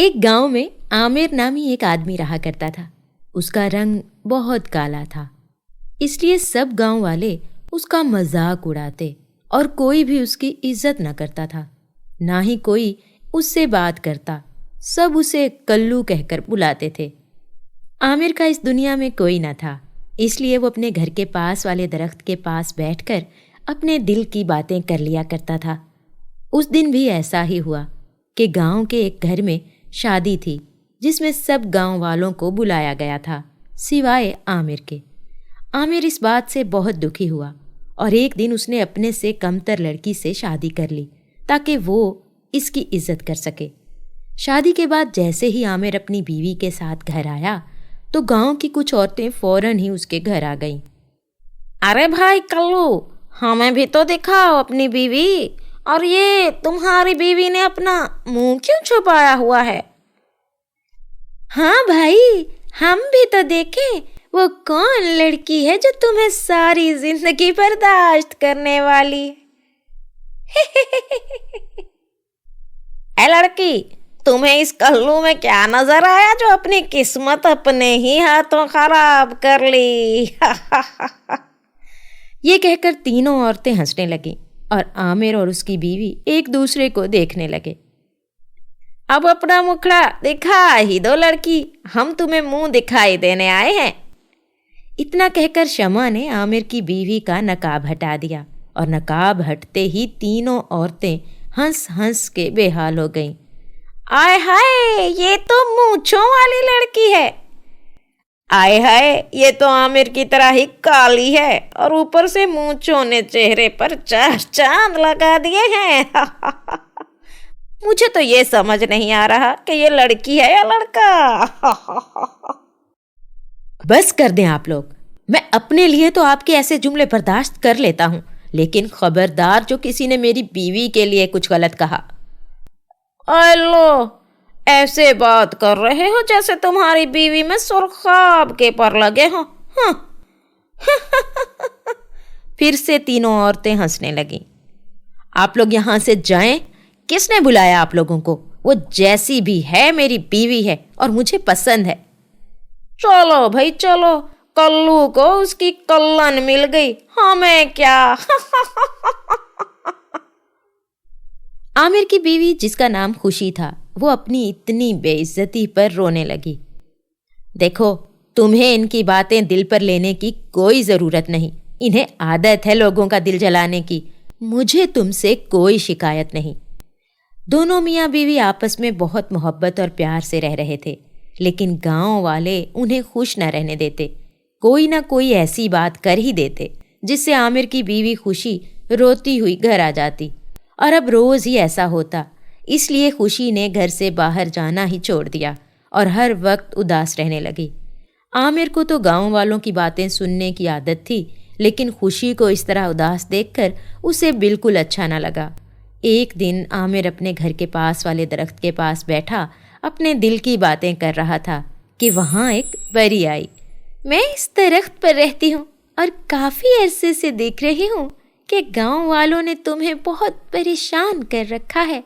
ایک گاؤں میں عامر نامی ایک آدمی رہا کرتا تھا۔ اس کا رنگ بہت کالا تھا، اس لیے سب گاؤں والے اس کا مذاق اڑاتے اور کوئی بھی اس کی عزت نہ کرتا تھا، نہ ہی کوئی اس سے بات کرتا۔ سب اسے کلو کہہ کر بلاتے تھے۔ عامر کا اس دنیا میں کوئی نہ تھا، اس لیے وہ اپنے گھر کے پاس والے درخت کے پاس بیٹھ کر اپنے دل کی باتیں کر لیا کرتا تھا۔ اس دن بھی ایسا ہی ہوا کہ گاؤں کے ایک گھر میں شادی تھی، جس میں سب گاؤں والوں کو بلایا گیا تھا سوائے عامر کے۔ عامر اس بات سے بہت دکھی ہوا اور ایک دن اس نے اپنے سے کمتر لڑکی سے شادی کر لی تاکہ وہ اس کی عزت کر سکے۔ شادی کے بعد جیسے ہی عامر اپنی بیوی کے ساتھ گھر آیا تو گاؤں کی کچھ عورتیں فوراً ہی اس کے گھر آ گئیں۔ ارے بھائی کلو، ہمیں بھی تو دکھاؤ اپنی بیوی، اور یہ تمہاری بیوی نے اپنا منہ کیوں چھپایا ہوا ہے؟ ہاں بھائی، ہم بھی تو دیکھیں وہ کون لڑکی ہے جو تمہیں ساری زندگی برداشت کرنے والی اے لڑکی، تمہیں اس کلو میں کیا نظر آیا جو اپنی قسمت اپنے ہی ہاتھوں خراب کر لی؟ یہ کہہ کر تینوں عورتیں ہنسنے لگیں اور عامر اور اس کی بیوی ایک دوسرے کو دیکھنے لگے۔ اب اپنا مکھڑا دکھا ہی دو لڑکی، ہم تمہیں منہ دکھائی دینے آئے ہیں۔ اتنا کہہ کر شمع نے عامر کی بیوی کا نقاب ہٹا دیا اور نقاب ہٹتے ہی تینوں عورتیں ہنس ہنس کے بے حال ہو گئیں۔ آئے ہائے، یہ تو مونچھوں والی لڑکی ہے۔ آئے ہائے، یہ تو عامر کی طرح ہی کالی ہے اور اوپر سے مونچھوں نے چہرے پر چار چاند لگا دیے ہیں۔ مجھے تو یہ سمجھ نہیں آ رہا کہ یہ لڑکی ہے یا لڑکا۔ بس کر دیں آپ لوگ، میں اپنے لیے تو آپ کے ایسے جملے برداشت کر لیتا ہوں، لیکن خبردار جو کسی نے میری بیوی کے لیے کچھ غلط کہا۔ اے لو، ایسے بات کر رہے ہو جیسے تمہاری بیوی میں سرخاب کے پر لگے ہوں۔ پھر سے تینوں عورتیں ہنسنے لگیں۔ آپ لوگ یہاں سے جائیں، کس نے بلایا آپ لوگوں کو؟ وہ جیسی بھی ہے میری بیوی ہے اور مجھے پسند ہے۔ چلو بھائی چلو، کلو کو اس کی کلن مل گئی، ہمیں کیا۔ عامر کی بیوی جس کا نام خوشی تھا، وہ اپنی اتنی بے عزتی پر رونے لگی۔ دیکھو، تمہیں ان کی باتیں دل پر لینے کی کوئی ضرورت نہیں، انہیں عادت ہے لوگوں کا دل جلانے کی، مجھے تم سے کوئی شکایت نہیں۔ دونوں میاں بیوی آپس میں بہت محبت اور پیار سے رہ رہے تھے، لیکن گاؤں والے انہیں خوش نہ رہنے دیتے، کوئی نہ کوئی ایسی بات کر ہی دیتے جس سے عامر کی بیوی خوشی روتی ہوئی گھر آ جاتی، اور اب روز ہی ایسا ہوتا، اس لیے خوشی نے گھر سے باہر جانا ہی چھوڑ دیا اور ہر وقت اداس رہنے لگی۔ عامر کو تو گاؤں والوں کی باتیں سننے کی عادت تھی، لیکن خوشی کو اس طرح اداس دیکھ کر اسے بالکل اچھا نہ لگا۔ ایک دن عامر اپنے گھر کے پاس والے درخت کے پاس بیٹھا اپنے دل کی باتیں کر رہا تھا کہ وہاں ایک پری آئی۔ میں اس درخت پر رہتی ہوں اور کافی عرصے سے دیکھ رہی ہوں کہ گاؤں والوں نے تمہیں بہت پریشان کر رکھا ہے۔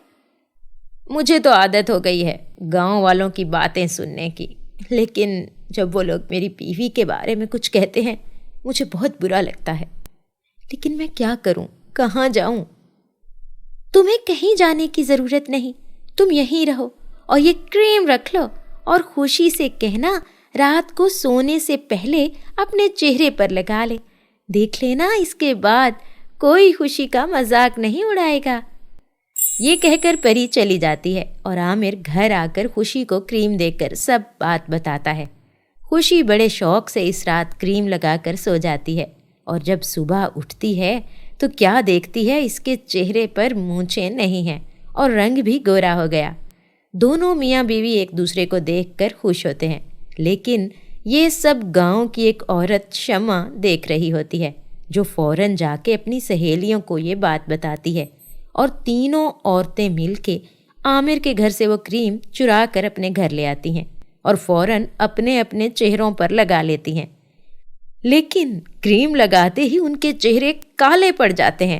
مجھے تو عادت ہو گئی ہے گاؤں والوں کی باتیں سننے کی، لیکن جب وہ لوگ میری بیوی کے بارے میں کچھ کہتے ہیں مجھے بہت برا لگتا ہے، لیکن میں کیا کروں، کہاں جاؤں؟ تمہیں کہیں جانے کی ضرورت نہیں، تم یہیں رہو اور یہ کریم رکھ لو اور خوشی سے کہنا رات کو سونے سے پہلے اپنے چہرے پر لگا لے، دیکھ لینا اس کے بعد کوئی خوشی کا مذاق نہیں اڑائے گا۔ یہ کہہ کر پری چلی جاتی ہے اور عامر گھر آ کر خوشی کو کریم دے کر سب بات بتاتا ہے۔ خوشی بڑے شوق سے اس رات کریم لگا کر سو جاتی ہے، اور جب صبح اٹھتی ہے تو کیا دیکھتی ہے، اس کے چہرے پر مونچھیں نہیں ہیں اور رنگ بھی گورا ہو گیا۔ دونوں میاں بیوی ایک دوسرے کو دیکھ کر خوش ہوتے ہیں، لیکن یہ سب گاؤں کی ایک عورت شمع دیکھ رہی ہوتی ہے، جو فوراً جا کے اپنی سہیلیوں کو یہ بات بتاتی ہے، اور تینوں عورتیں مل کے عامر کے گھر سے وہ کریم چرا کر اپنے گھر لے آتی ہیں اور فوراً اپنے اپنے چہروں پر لگا لیتی ہیں، لیکن کریم لگاتے ہی ان کے چہرے کالے پڑ جاتے ہیں